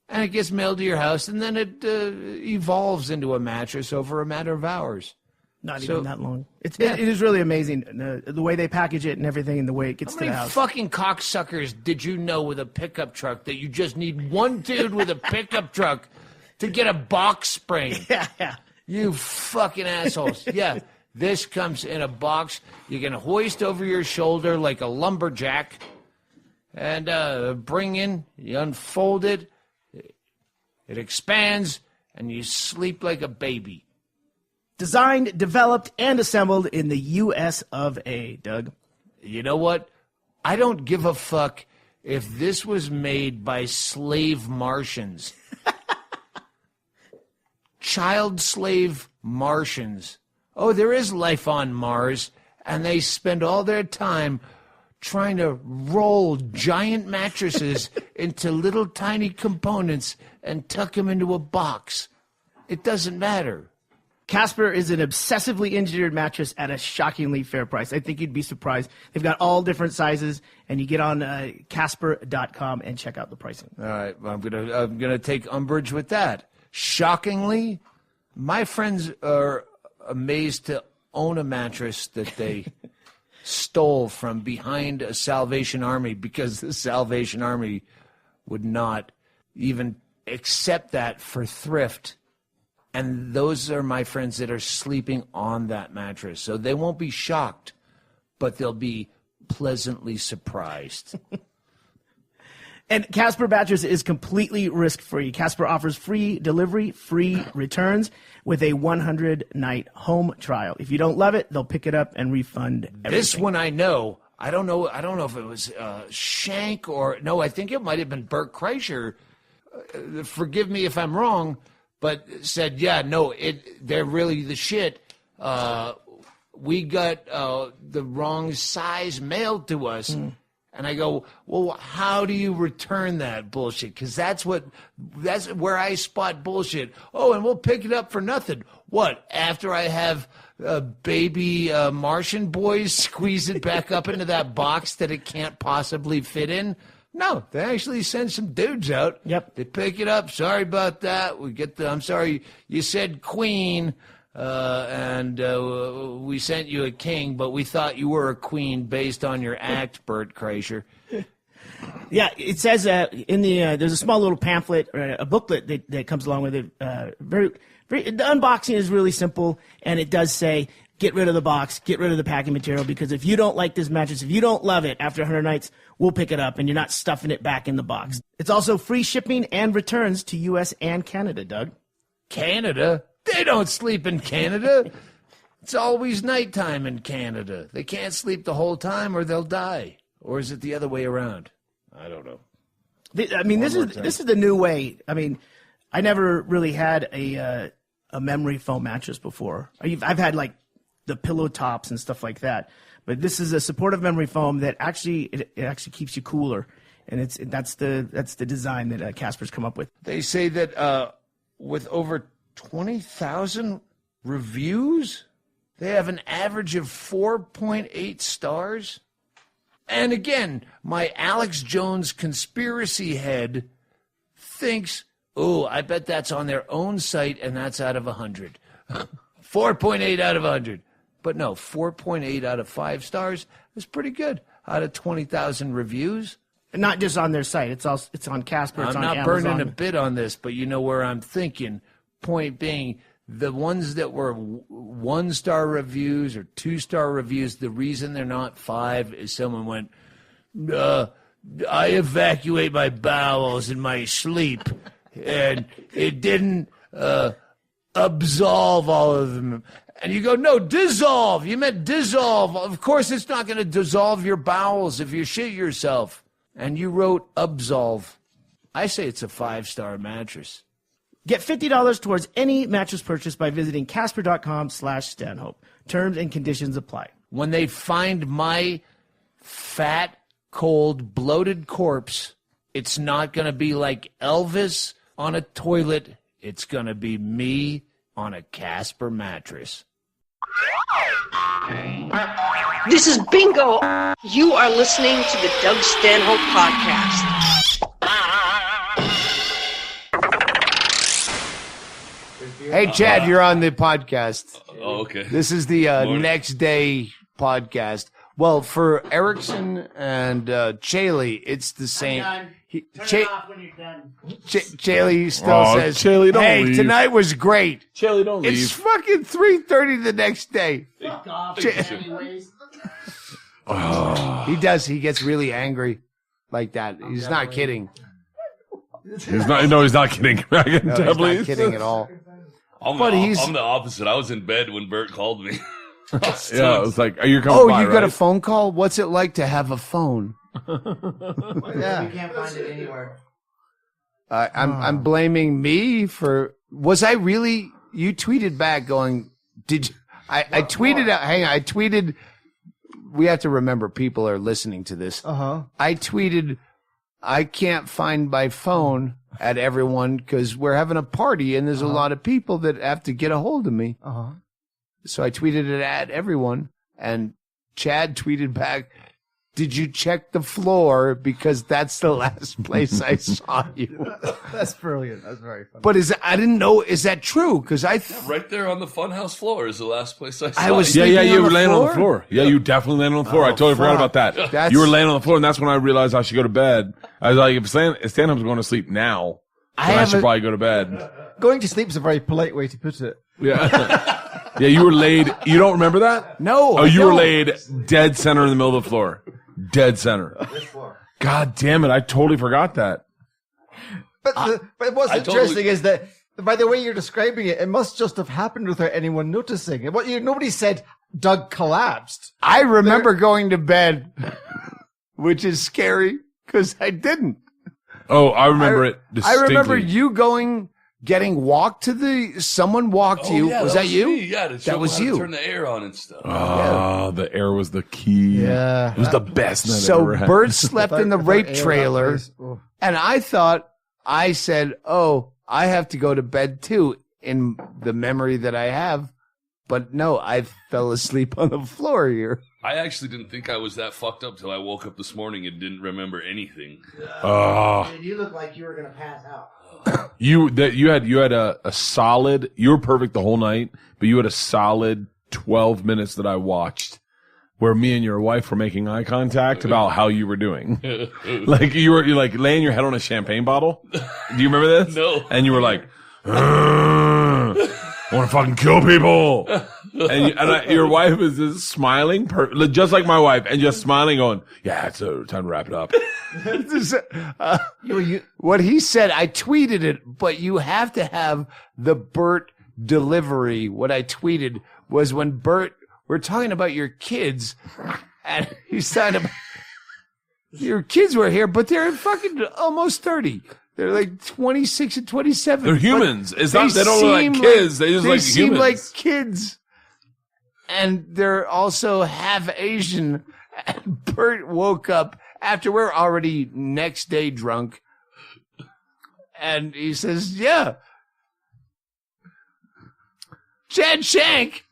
and it gets mailed to your house, and then it evolves into a mattress over a matter of hours. Not even that long. It is really amazing, the way they package it and everything, and the way it gets to the house. How many fucking cocksuckers did you know with a pickup truck that you just need one dude with a pickup truck to get a box spring? Yeah. You fucking assholes. Yeah, this comes in a box. You can hoist over your shoulder like a lumberjack and bring in, you unfold it, it expands, and you sleep like a baby. Designed, developed, and assembled in the U.S. of A, Doug. You know what? I don't give a fuck if this was made by slave Martians. Child slave Martians. Oh, there is life on Mars, and they spend all their time trying to roll giant mattresses into little tiny components and tuck them into a box. It doesn't matter. Casper is an obsessively engineered mattress at a shockingly fair price. I think you'd be surprised. They've got all different sizes, and you get on Casper.com and check out the pricing. All right, well, I'm gonna take umbrage with that. Shockingly, my friends are amazed to own a mattress that they stole from behind a Salvation Army, because the Salvation Army would not even accept that for thrift. And those are my friends that are sleeping on that mattress. So they won't be shocked, but they'll be pleasantly surprised. And Casper mattress is completely risk-free. Casper offers free delivery, free returns with a 100-night home trial. If you don't love it, they'll pick it up and refund everything. This one I know. I don't know if it was Shank or no. I think it might have been Bert Kreischer. Forgive me if I'm wrong. But said, yeah, no, they're really the shit. We got the wrong size mailed to us. And I go, well, how do you return that bullshit? Because that's where I spot bullshit. Oh, and we'll pick it up for nothing. What, after I have baby Martian boys squeeze it back up into that box that it can't possibly fit in? No, they actually send some dudes out. Yep. They pick it up. Sorry about that. I'm sorry you said queen. and we sent you a king, but we thought you were a queen based on your act, Bert Kreischer. Yeah, it says in the there's a small little pamphlet, or a booklet that comes along with it. The unboxing is really simple, and it does say, get rid of the box, get rid of the packing material, because if you don't like this mattress, if you don't love it after 100 nights, we'll pick it up, and you're not stuffing it back in the box. It's also free shipping and returns to U.S. and Canada, Doug. Canada? They don't sleep in Canada. It's always nighttime in Canada. They can't sleep the whole time or they'll die. Or is it the other way around? I don't know. I mean, this is the new way. I mean, I never really had a memory foam mattress before. I've had like the pillow tops and stuff like that, but this is a supportive memory foam that actually it actually keeps you cooler, and that's the design that Casper's come up with. They say that with over 20,000 reviews, they have an average of 4.8 stars. And again, my Alex Jones conspiracy head thinks, oh, I bet that's on their own site and that's out of 100. 4.8 out of 100. But no, 4.8 out of 5 stars is pretty good out of 20,000 reviews. And not just on their site. It's on Casper. It's I'm on not Amazon. burning a bit on this, but you know where I'm thinking. Point being, the ones that were 1-star reviews or 2-star reviews, the reason they're not 5 is someone went, I evacuate my bowels in my sleep, and it didn't absolve all of them. And you go, no, dissolve. You meant dissolve. Of course it's not going to dissolve your bowels if you shit yourself. And you wrote absolve. I say it's a 5-star mattress. Get $50 towards any mattress purchase by visiting casper.com/Stanhope. Terms and conditions apply. When they find my fat, cold, bloated corpse, it's not going to be like Elvis on a toilet. It's going to be me on a Casper mattress. This is bingo. You are listening to the Doug Stanhope Podcast. Hey, Chad, you're on the podcast. Oh, okay. This is the next day podcast. Well, for Erickson and Chaille, it's the same. Turn it off when you're done. Chaille still says, Chaille, don't hey, leave. tonight was great. Chaille, don't leave. It's fucking 3:30 the next day. Fuck off, anyways. He does. He gets really angry like that. He's not kidding. He's not. No, he's not kidding. I can No, tell, he's not please. kidding at all. I'm the opposite. I was in bed when Bert called me. Yeah, it's like, are you coming Oh, by, you got a right? phone call? What's it like to have a phone? Yeah. You can't find it anywhere. I'm blaming me for. Was I really? You tweeted back going, did you, I tweeted out? Hang on, I tweeted. We have to remember people are listening to this. I tweeted, I can't find my phone at everyone because we're having a party and there's a lot of people that have to get a hold of me. So I tweeted it at everyone, and Chad tweeted back, did you check the floor? Because that's the last place I saw you. That's brilliant. That's very funny. But I didn't know, is that true? Because Right there on the FunHouse floor is the last place I saw was you. Yeah, sleeping you on were the laying on floor? the floor. Yeah, you definitely landed on the floor. I totally forgot about that. That's- You were laying on the floor, and that's when I realized I should go to bed. I was like, if Stanhope's going to sleep now, then I should probably go to bed. Going to sleep is a very polite way to put it. Yeah. Yeah, you were laid. You don't remember that? No. Oh, I you were don't. laid dead center in the middle of the floor. Dead center. God damn it. I totally forgot that. But what's I interesting totally- is that by the way you're describing it, it must just have happened without anyone noticing. Nobody said Doug collapsed. I remember going to bed, which is scary because I didn't. Oh, I remember it I distinctly. remember you getting walked to someone walked to you. Yeah, was that you? Me. Yeah, to show That was how to you. turn the air on and stuff. Oh, the air was the key. Yeah. It was the best night I've So ever had. Bert slept in the Without rape air, trailer, that place- oh. and I said, oh, I have to go to bed too, in the memory that I have. But no, I fell asleep on the floor here. I actually didn't think I was that fucked up till I woke up this morning and didn't remember anything. Oh, You look like you were going to pass out. You had a solid. You were perfect the whole night, but you had a solid 12 minutes that I watched, where me and your wife were making eye contact about how you were doing. Like you're like laying your head on a champagne bottle. Do you remember this? No. And you were like, I want to fucking kill people. And your wife is just smiling, just like my wife, and just smiling, going, "Yeah, it's time to wrap it up." What he said, I tweeted it, but you have to have the Bert delivery. What I tweeted was when Bert, we're talking about your kids, and he's talking about your kids were here, but they're fucking almost 30. They're like 26 and 27. They're humans. It's not, they don't look like kids. They just like humans. They seem like kids. And they're also half Asian. And Bert woke up after we're already next day drunk. And he says, yeah. Chad Shank.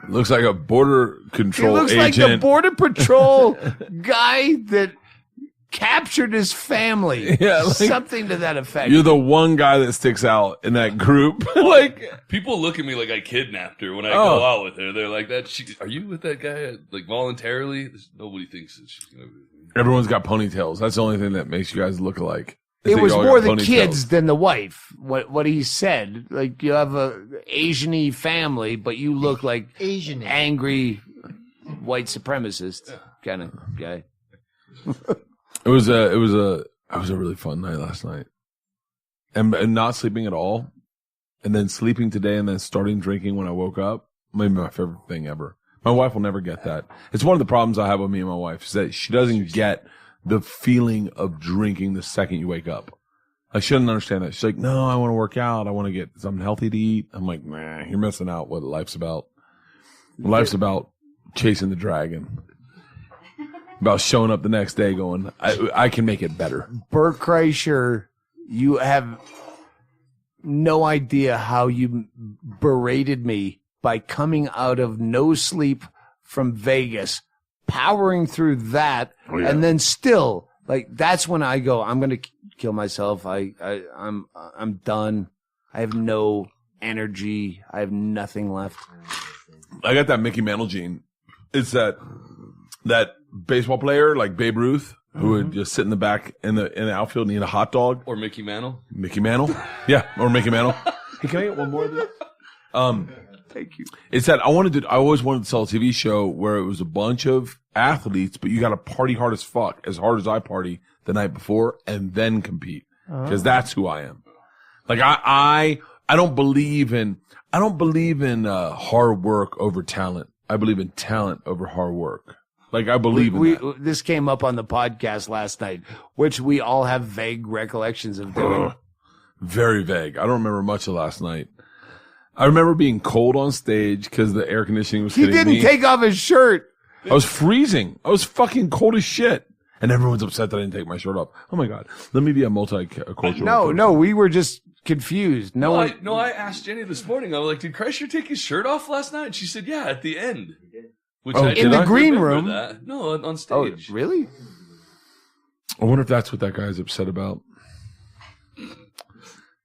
Looks like a border control agent. He looks like the border patrol guy that captured his family. Yeah, like, something to that effect. You're the one guy that sticks out in that group. Like, people look at me like I kidnapped her when I go out with her. They're like, are you with that guy like voluntarily? Nobody thinks that she's gonna be. Everyone's got ponytails. That's the only thing that makes you guys look alike. It was more the kids than the wife. What he said, like you have a Asian-y family, but you look like angry white supremacist kind of guy. It was a really fun night last night, and not sleeping at all, and then sleeping today, and then starting drinking when I woke up. Maybe my favorite thing ever. My wife will never get that. It's one of the problems I have with me and my wife is that she doesn't get the feeling of drinking the second you wake up. I shouldn't understand that. She's like, no, I want to work out. I want to get something healthy to eat. I'm like, nah, you're missing out what life's about. Life's about chasing the dragon. About showing up the next day going, I can make it better. Bert Kreischer, you have no idea how you berated me by coming out of no sleep from Vegas, powering through that, and then still, like, that's when I go, I'm going to kill myself. I'm done. I have no energy. I have nothing left. I got that Mickey Mantle gene. It's that baseball player like Babe Ruth who would just sit in the back in the outfield and eat a hot dog. Or Mickey Mantle. Mickey Mantle? Yeah, or Mickey Mantle. Hey, can I get one more of this? Thank you. It's that I always wanted to sell a TV show where it was a bunch of athletes, but you got to party hard as fuck, as hard as I party the night before, and then compete. Because that's who I am. Like I don't believe in hard work over talent. I believe in talent over hard work. Like, I believe in that. This came up on the podcast last night, which we all have vague recollections of doing. Very vague. I don't remember much of last night. I remember being cold on stage because the air conditioning was hitting me. He didn't take off his shirt. I was freezing. I was fucking cold as shit. And everyone's upset that I didn't take my shirt off. Oh, my God. Let me be a multicultural No, we were just confused. I asked Jenny this morning. I was like, did Kreischer take his shirt off last night? And she said, yeah, at the end. Which in the green room? No, on stage. Oh, really? I wonder if that's what that guy's upset about.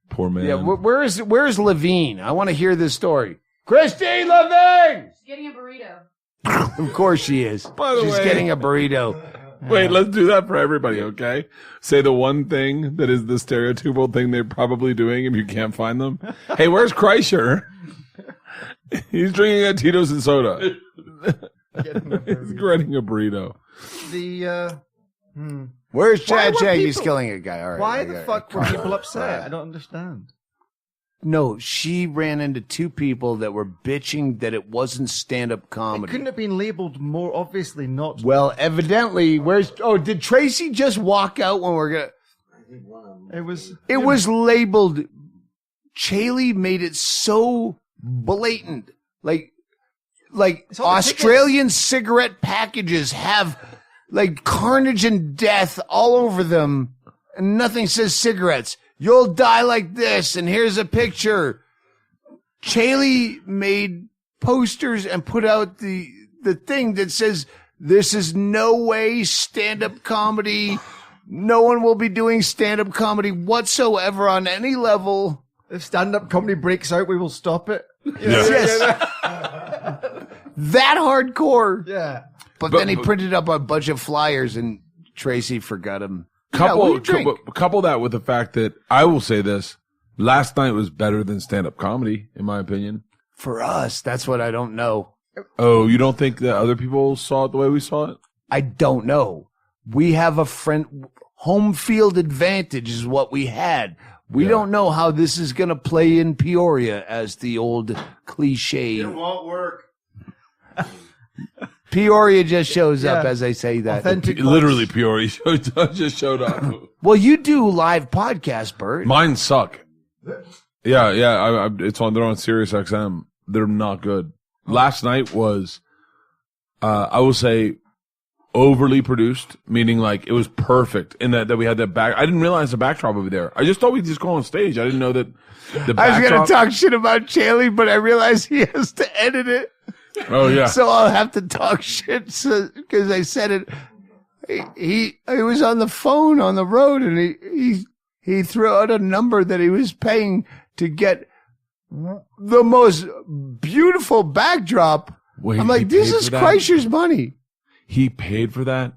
Poor man. Yeah, where's Levine? I want to hear this story. Christine Levine! She's getting a burrito. Of course she is. By the way, she's getting a burrito. Wait, let's do that for everybody, okay? Say the one thing that is the stereotypical thing they're probably doing if you can't find them. Hey, where's Kreischer? He's drinking a Tito's and soda. He's getting a burrito. Where's Chad Shank? He's killing a guy. All right, why the fuck were people upset? I don't understand. No, she ran into two people that were bitching that it wasn't stand-up comedy. It couldn't have been labeled more obviously not. Well, evidently, did Tracy just walk out when we're gonna? It was labeled. Chaille made it so blatant, like Australian cigarette packages have like carnage and death all over them, and nothing says cigarettes. You'll die like this, and here's a picture. Chaille made posters and put out the thing that says, this is no way stand-up comedy. No one will be doing stand-up comedy whatsoever on any level. If stand-up comedy breaks out, we will stop it. Yes. That hardcore. Yeah. But then he printed up a bunch of flyers and Tracy forgot him. Couple that with the fact that I will say this. Last night was better than stand-up comedy, in my opinion. For us, that's what I don't know. Oh, you don't think that other people saw it the way we saw it? I don't know. We have a friend. Home field advantage is what we had. We don't know how this is going to play in Peoria, as the old cliche. It won't work. Peoria just shows up as I say that. Literally, Peoria just showed up. Well, you do live podcasts, Bert. Mine suck. Yeah. It's on. They're on Sirius XM. They're not good. Last night was, I will say, overly produced, meaning like it was perfect in that we had that back. I didn't realize the backdrop over there. I just thought we'd just go on stage. I didn't know that the backdrop. I was going to talk shit about Chaille, but I realized he has to edit it. Oh yeah. So I'll have to talk shit because I said it. He was on the phone on the road and he threw out a number that he was paying to get the most beautiful backdrop. Wait, I'm like, this is Kreischer's money. He paid for that?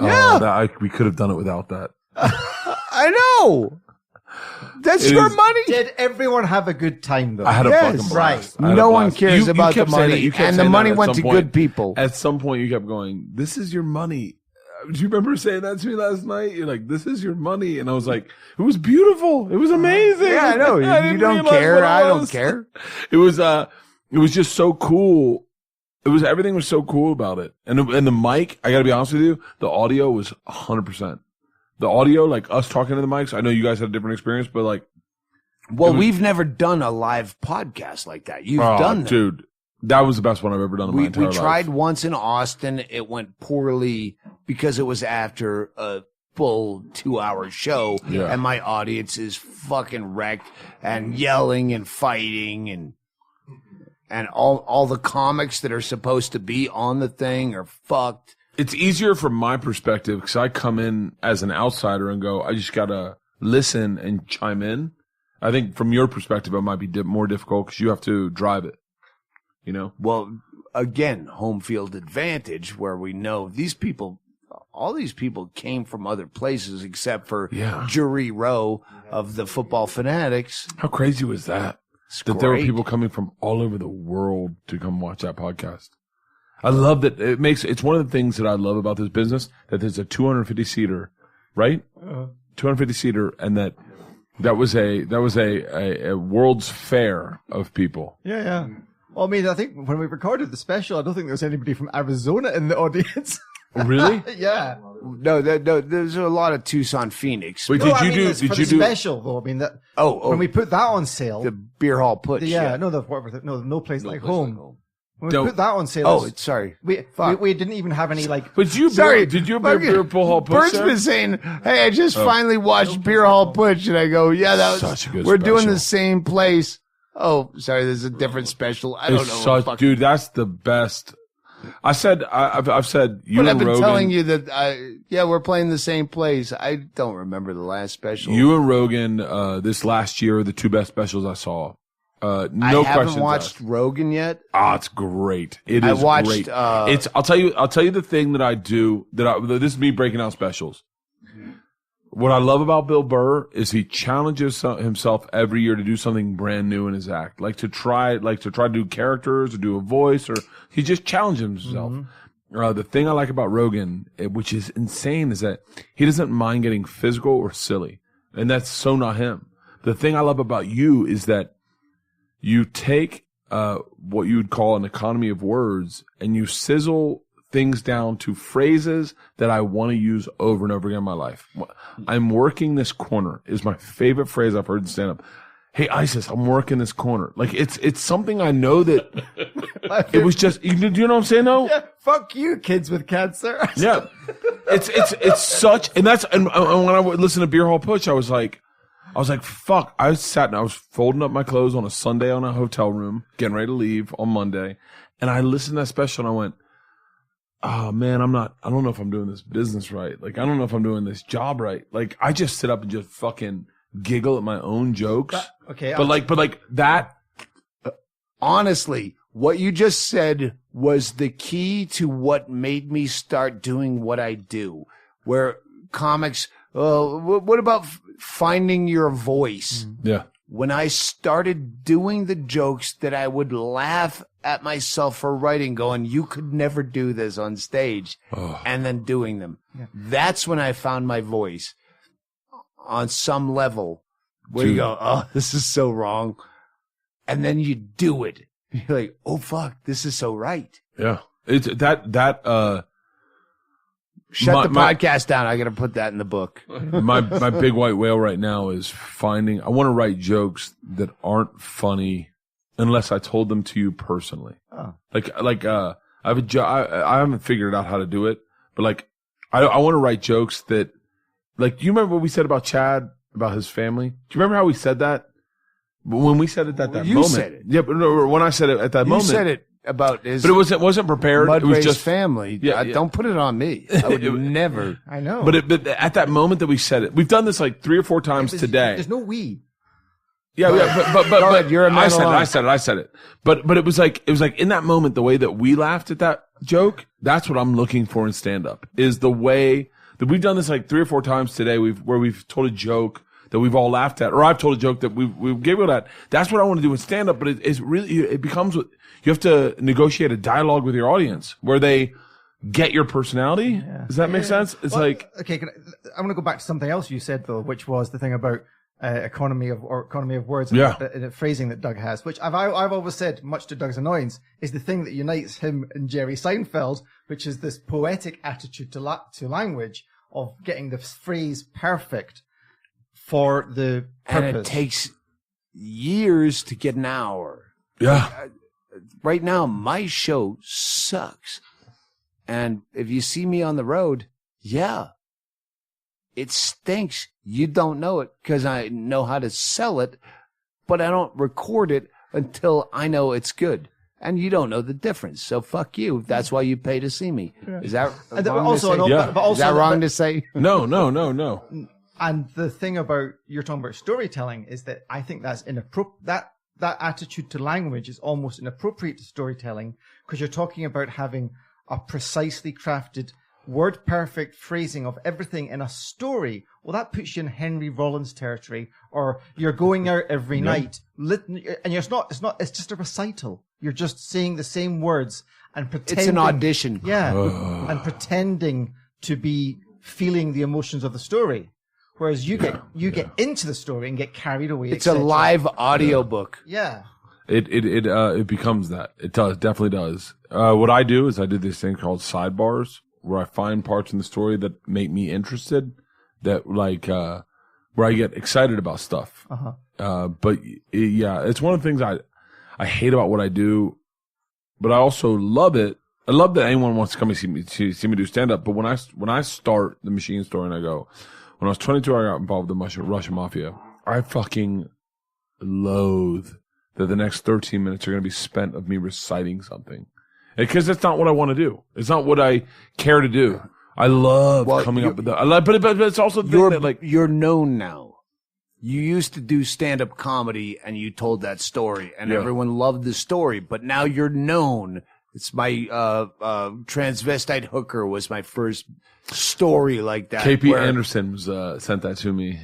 Yeah. We could have done it without that. I know. That's your money. Did everyone have a good time, though? I had a fucking blast. No one cares about the money. And the money went to good people. At some point, you kept going, this is your money. Do you remember saying that to me last night? You're like, this is your money. And I was like, it was beautiful. It was amazing. Yeah, I know. You don't care. I don't care. It was just so cool. Everything was so cool about it. And the mic, I gotta be honest with you, the audio was 100%. The audio, like us talking to the mics, I know you guys had a different experience, but like. Well, we've never done a live podcast like that. You've done that. Dude, that was the best one I've ever done in my entire life. We tried once in Austin. It went poorly because it was after a full 2-hour show. Yeah. And my audience is fucking wrecked and yelling and fighting and all the comics that are supposed to be on the thing are fucked. It's easier from my perspective because I come in as an outsider and go, I just got to listen and chime in. I think from your perspective, it might be more difficult because you have to drive it, you know? Well, again, home field advantage where we know all these people came from other places except for Jury Row of the football fanatics. How crazy was that? That there were people coming from all over the world to come watch that podcast. I love that it's one of the things that I love about this business, that there's a 250-seater, right? 250-seater, and that was a World's Fair of people. Yeah. Well, I mean, I think when we recorded the special, I don't think there was anybody from Arizona in the audience. Really? Yeah. No, there's a lot of Tucson, Phoenix. Wait, did you do special though? I mean that. When we put that on sale, the beer hall putsch. No place like home. When we put that on sale. Sorry. We didn't even have any like. But did you beer hall putsch? Bert's been saying, "Hey, I just finally watched Beer Hall Putsch," and I go, "Yeah, that was such a good. We're doing the same place." Oh, sorry, there's a different special. I don't know. Dude, that's the best. I've said you and Rogan. But I've been telling you that, we're playing the same place. I don't remember the last special. You and Rogan, this last year, are the two best specials I saw. I haven't watched Rogan yet. It's great. It is great. I'll tell you the thing that I do, this is me breaking out specials. What I love about Bill Burr is he challenges himself every year to do something brand new in his act, like to try to do characters or do a voice, or he just challenges himself. Mm-hmm. The thing I like about Rogan, which is insane, is that he doesn't mind getting physical or silly, and that's so not him. The thing I love about you is that you take what you would call an economy of words and you sizzle things down to phrases that I want to use over and over again in my life. I'm working this corner is my favorite phrase I've heard in stand-up. Hey, ISIS, I'm working this corner. Like, it's something I know that it was just, do you know what I'm saying though? Yeah, fuck you, kids with cancer. Yeah. It's such, and when I would listen to Beer Hall Putsch, I was like, fuck. I was folding up my clothes on a Sunday on a hotel room, getting ready to leave on Monday. And I listened to that special and I went, oh man, I don't know if I'm doing this business right. Like, I don't know if I'm doing this job right. Like, I just sit up and just fucking giggle at my own jokes. But that. Honestly, what you just said was the key to what made me start doing what I do. Where comics, what about finding your voice? Yeah. When I started doing the jokes that I would laugh at myself for writing, going, you could never do this on stage, and then doing them. Yeah. That's when I found my voice on some level where you go, oh, this is so wrong. And then you do it. You're like, oh, fuck, this is so right. Yeah. It's that. Shut the podcast down. I got to put that in the book. My big white whale right now is finding. I want to write jokes that aren't funny unless I told them to you personally. Oh. Like I have a I haven't figured out how to do it, but like I want to write jokes that, like, do you remember what we said about Chad, about his family? Do you remember how we said that? When we said it at that moment. You said it. Yeah, but no, when I said it at that moment. You said it about his. But it wasn't prepared. It was just family. Yeah, don't put it on me. I would never. I know. But at that moment that we said it, we've done this like 3 or 4 times today. There's no we. Yeah, but you're a man I said it. But it was like in that moment, the way that we laughed at that joke, that's what I'm looking for in stand up, is the way that we've done this like 3 or 4 times today, where we've told a joke that we've all laughed at, or I've told a joke that we've giggled at. That's what I want to do in stand up, but it's really, it becomes, you have to negotiate a dialogue with your audience where they get your personality. Yeah. Does that make sense? It's like, okay, I want to go back to something else you said though, which was the thing about economy of words and the phrasing that Doug has, which I've always said, much to Doug's annoyance, is the thing that unites him and Jerry Seinfeld, which is this poetic attitude to language of getting the phrase perfect for the purpose. And it takes years to get an hour. Yeah. Right now, my show sucks. And if you see me on the road, it stinks. You don't know it because I know how to sell it, but I don't record it until I know it's good. And you don't know the difference. So fuck you. That's why you pay to see me. Yeah. Is that wrong to say? Is that wrong to say? No. And the thing about, you're talking about storytelling, is that I think that's inappropriate. That attitude to language is almost inappropriate to storytelling, because you're talking about having a precisely crafted, word perfect phrasing of everything in a story. Well, that puts you in Henry Rollins territory, or you're going out every night, and it's just a recital. You're just saying the same words and pretending. It's an audition. Yeah. And pretending to be feeling the emotions of the story. Whereas you get into the story and get carried away. It's a live audiobook. Yeah. It becomes that. It definitely does. What I do is I do this thing called sidebars, where I find parts in the story that make me interested, that where I get excited about stuff. But it's one of the things I hate about what I do, but I also love it. I love that anyone wants to come and see me do stand up. But when I start the machine store and I go, when I was 22, I got involved with the Russian mafia. I fucking loathe that the next 13 minutes are going to be spent of me reciting something. Because that's not what I want to do. It's not what I care to do. I love coming up with that. But it's also the thing that, like, you're known now. You used to do stand-up comedy and you told that story and everyone loved the story, but now you're known. It's my transvestite hooker was my first story like that. KP Anderson was sent that to me.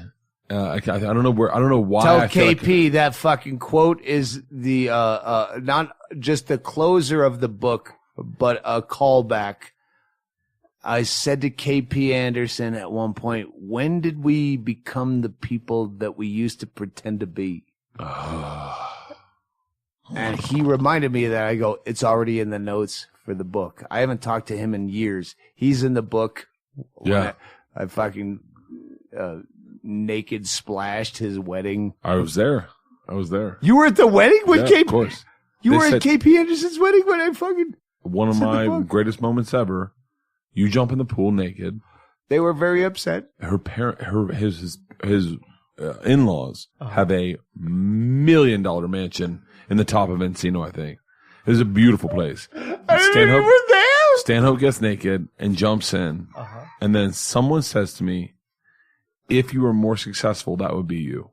I don't know why. Tell KP that fucking quote is the not just the closer of the book, but a callback. I said to KP Anderson at one point, when did we become the people that we used to pretend to be? And he reminded me of that. I go, it's already in the notes for the book. I haven't talked to him in years. He's in the book. Yeah. I fucking naked splashed his wedding. I was there. You were at the wedding with KP? Of course. You were at KP Anderson's wedding when I fucking... One of my greatest moments ever. You jump in the pool naked. They were very upset. His in-laws have $1 million mansion in the top of Encino, I think. It was a beautiful place. I didn't even were there. Stanhope gets naked and jumps in. And then someone says to me, if you were more successful, that would be you.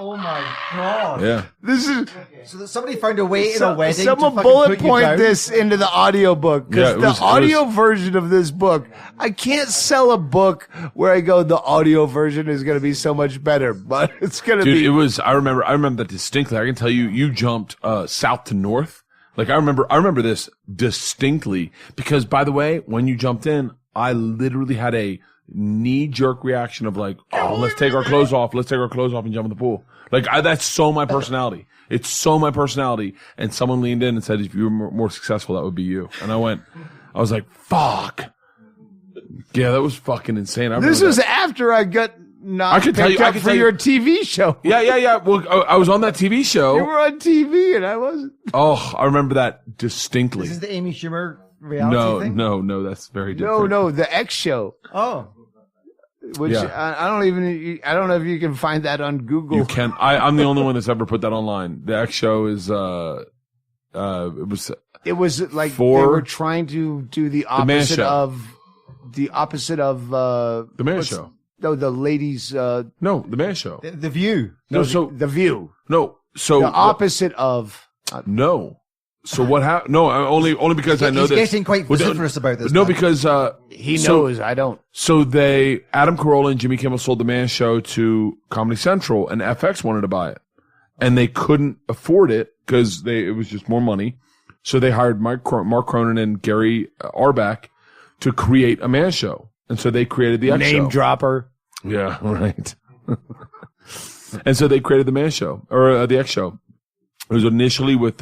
Oh my god! Yeah. This is So that somebody found a way in a wedding. someone to fucking bullet put you point down? this into the audio book Yeah, because it was- the audio version of this book, I can't sell a book where I go the audio version is going to be so much better, but it's going to Dude, be. it was, I remember that distinctly. I can tell you, you jumped, south to north. Like I remember this distinctly because by the way, when you jumped in, I literally had a knee-jerk reaction of like, oh, let's take our clothes off and jump in the pool. Like, that's so my personality. It's so my personality. And someone leaned in and said, if you were more successful, that would be you. And I was like, fuck. Yeah, that was fucking insane. This was after I got not picked up for your TV show. Yeah. Well, I was on that TV show. You were on TV and I wasn't. Oh, I remember that distinctly. This is the Amy Schumer reality thing? No, that's very different. No, the X show. Oh. Which Yeah. I don't know if you can find that on Google. You can. I'm the only one that's ever put that online. The X show is, It was like they were trying to do the opposite of the Man Show. No, the ladies. No, the Man Show. The View. No, The View. No, so The opposite of. No. So what happened? No, only because I know He's this. getting quite vociferous about this. No, man. because He knows. I don't. So Adam Carolla and Jimmy Kimmel sold the Man Show to Comedy Central, and FX wanted to buy it, and they couldn't afford it because it was just more money. So they hired Mark Cronin and Gary Arbach to create a Man Show, and so they created the X Show. Name dropper. Yeah, right. And so they created the Man Show or the X Show. It was initially with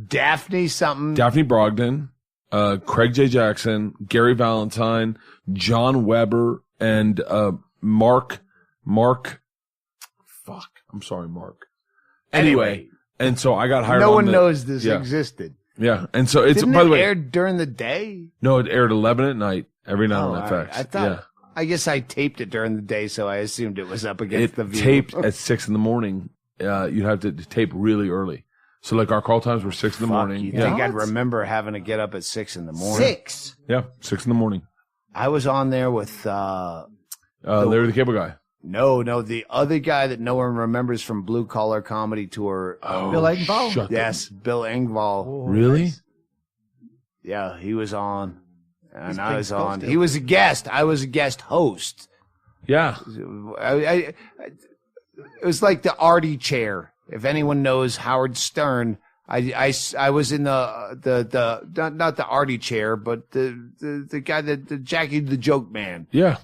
Daphne something. Daphne Brogdon, Craig J. Jackson, Gary Valentine, John Weber, and Mark. Fuck, I'm sorry, Mark. Anyway, and so I got hired. No one knows this existed. Yeah, and so it's Didn't by the it way air during the day? No, it aired 11 at night every night Oh, on all FX. right. I thought. Yeah. I guess I taped it during the day, so I assumed it was up against It the View. taped at 6 a.m. You'd have to tape really early. So like our call times were 6 a.m. You Yeah. think I'd remember having to get up at 6 a.m? 6. Yeah, 6 a.m. I was on there with Larry the Cable Guy. no, the other guy that no one remembers from Blue Collar Comedy Tour. Bill Engvall? Shut Yes, Bill Engvall. Oh, Really? nice. Yeah, he was on, and He's I big was stuff on. still. He was a guest. I was a guest host. Yeah. It was like the Artie chair. If anyone knows Howard Stern, I was in the not the Artie chair, but the guy the Jackie the Joke Man. Yeah.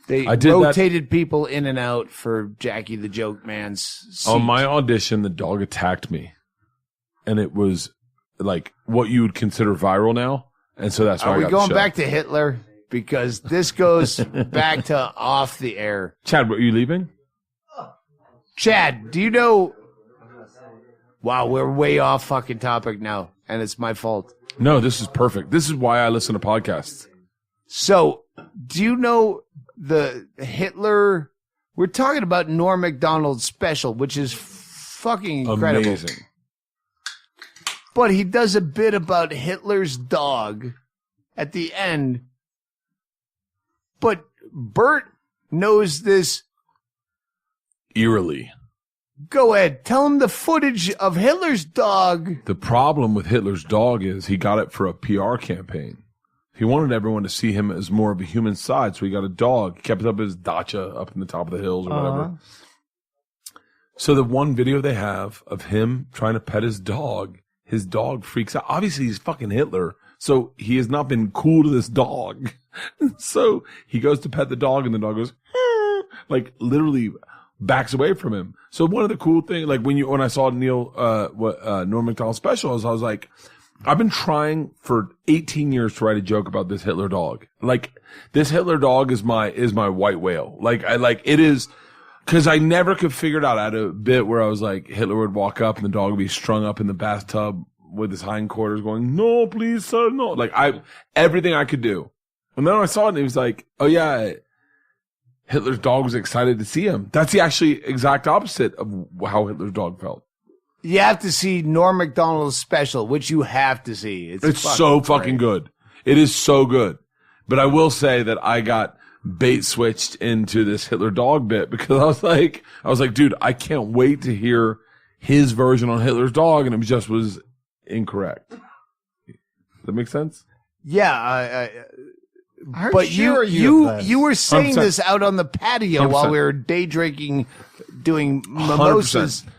They I did rotated people in and out for Jackie the Joke Man's seat. On my audition, the dog attacked me. And it was like what you would consider viral now. And so that's why Are I we got going the show. back to Hitler? Because this goes back to off the air. Chad, were you leaving? Chad, do you know? Wow, we're way off fucking topic now, and it's my fault. No, this is perfect. This is why I listen to podcasts. So, do you know the Hitler? We're talking about Norm Macdonald's special, which is fucking incredible. Amazing. But he does a bit about Hitler's dog at the end. But Bert knows this. Eerily. Go ahead. Tell him the footage of Hitler's dog. The problem with Hitler's dog is he got it for a PR campaign. He wanted everyone to see him as more of a human side, so he got a dog. He kept it up his dacha up in the top of the hills or whatever. So the one video they have of him trying to pet his dog freaks out. Obviously, he's fucking Hitler, so he has not been cool to this dog. So he goes to pet the dog, and the dog goes, like literally backs away from him. So one of the cool things, like when I saw Norm Macdonald's special, I was like, I've been trying for 18 years to write a joke about this Hitler dog. Like this Hitler dog is my white whale. It is, cause I never could figure it out. I had a bit where I was like, Hitler would walk up and the dog would be strung up in the bathtub with his hindquarters going, no, please, sir, no. Like everything I could do. And then I saw it and he was like, oh yeah, Hitler's dog was excited to see him. That's the actually exact opposite of how Hitler's dog felt. You have to see Norm Macdonald's special, which you have to see. It's so fucking good. It is so good. But I will say that I got bait switched into this Hitler dog bit because I was like, dude, I can't wait to hear his version on Hitler's dog, and it just was incorrect. Does that make sense? Yeah, But you were saying 100%. this out on the patio 100%. while we were day drinking, doing mimosas, 100%.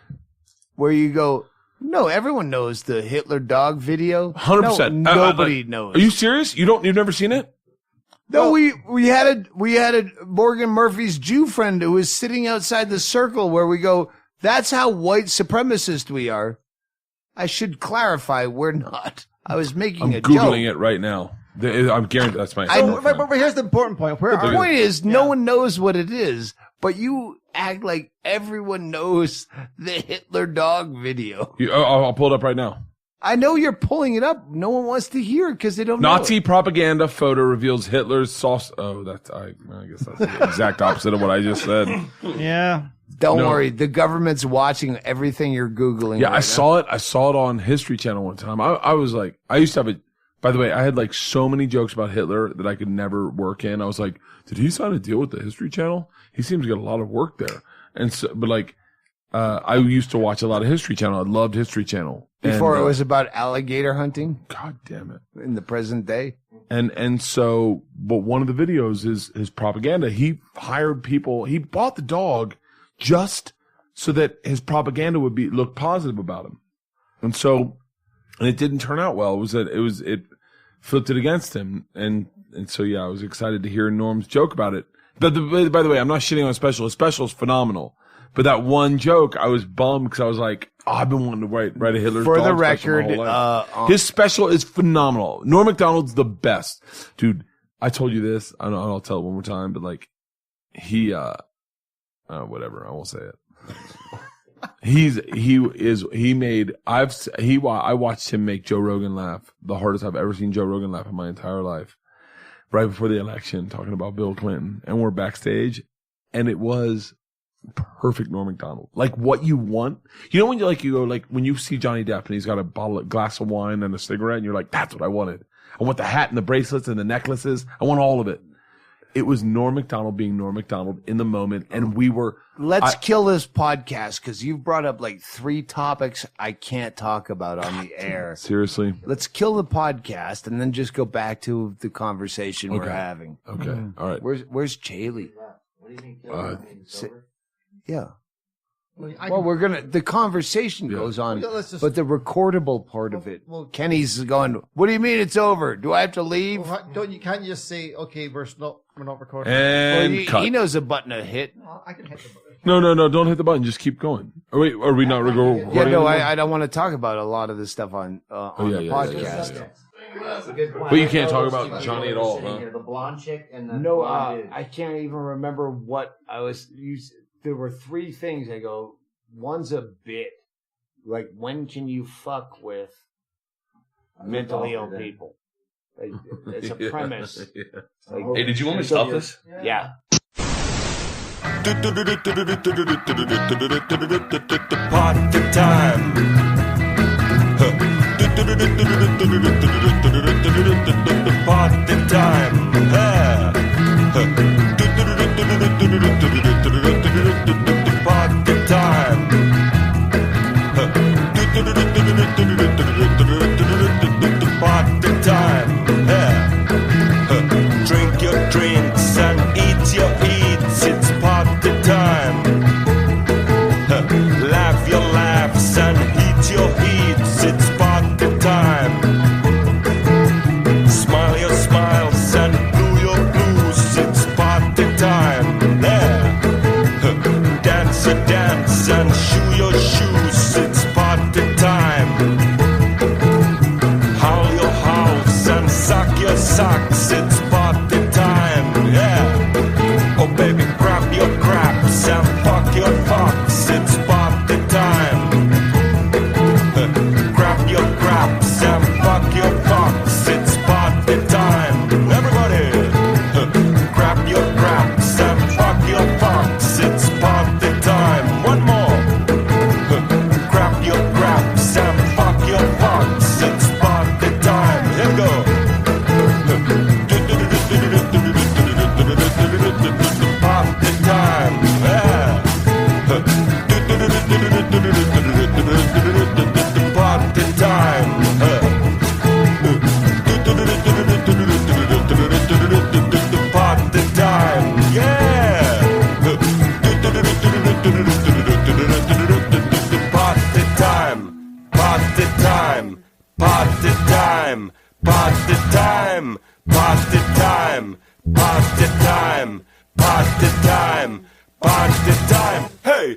where you go, no, everyone knows the Hitler dog video. 100%. No, nobody knows. Are you serious? You've never seen it? No, we had a Morgan Murphy's Jew friend who was sitting outside the circle where we go, that's how white supremacist we are. I should clarify, we're not. I was making I'm a Googling joke. it right now. I'm guaranteed that's my. But here's the important point. The point is, no one knows what it is, but you act like everyone knows the Hitler dog video. I'll pull it up right now. I know you're pulling it up. No one wants to hear it because they don't know Nazi it. propaganda photo reveals Hitler's sauce. Oh, I guess that's the exact opposite of what I just said. Yeah. Don't No. worry. The government's watching everything you're Googling. Yeah, right I now. saw it. I saw it on History Channel one time. I was like, I used to have it. By the way, I had like so many jokes about Hitler that I could never work in. I was like, did he sign a deal with the History Channel? He seems to get a lot of work there. And so, but like, I used to watch a lot of History Channel. I loved History Channel. Before And, it was about alligator hunting God damn it. in the present day. And so, but one of the videos is his propaganda. He hired people. He bought the dog just so that his propaganda would look positive about him. And so, and it didn't turn out well. It flipped it against him. And so, yeah, I was excited to hear Norm's joke about it. But by the way, I'm not shitting on a special. His special is phenomenal. But that one joke, I was bummed because I was like, oh, I've been wanting to write a Hitler's For dog the special my record, whole life. His special is phenomenal. Norm Macdonald's the best. Dude, I told you this. I'll tell it one more time, but like, he whatever, I won't say it. I watched him make Joe Rogan laugh, the hardest I've ever seen Joe Rogan laugh in my entire life, right before the election, talking about Bill Clinton. And we're backstage, and it was perfect Norm Macdonald. Like what you want. You know when you go, when you see Johnny Depp and he's got a glass of wine and a cigarette, and you're like, that's what I wanted. I want the hat and the bracelets and the necklaces. I want all of it. It was Norm Macdonald being Norm Macdonald in the moment, and we were. Let's kill this podcast because you've brought up like 3 topics I can't talk about on the air. Seriously. Let's kill the podcast and then just go back to the conversation we're having. Okay. All right. Where's Chaille? What do you mean? Yeah. Well, we're gonna. The conversation goes on, but the recordable part of it. Kenny's going. What do you mean it's over? Do I have to leave? Can't you just say, okay, we're not recording? And cut. He knows a button to hit. I can hit the button. No, don't hit the button. Just keep going. Are we not recording? Yeah, no, I don't want to talk about a lot of this stuff on the podcast. But you can't talk about Johnny at all, huh? The blonde chick and the No, blonde dude. I can't even remember what I was. There were 3 things. I go. One's a bit. Like, when can you fuck with mentally ill people? Like, it's a premise. Like, Hey, did you want me to stop this? yeah. Party time. Party time. Party time. Party time. Drink your drinks and eat your eats. It's party time. Laugh your laughs and heat your heats. It's party time. Smile your smiles and blue your blues. It's party time. Dance a dance and shoe your shoes. It's party time. Howl your howls and suck your socks. It's party time. Yeah. Oh baby, grab your craps and fuck your fucks. It's party time. Grab your craps and fuck your fucks. It's party time. Everybody, grab your craps and fuck your fucks. It's party time. One more. Grab your party time, party time, party time, party time, party time. Hey!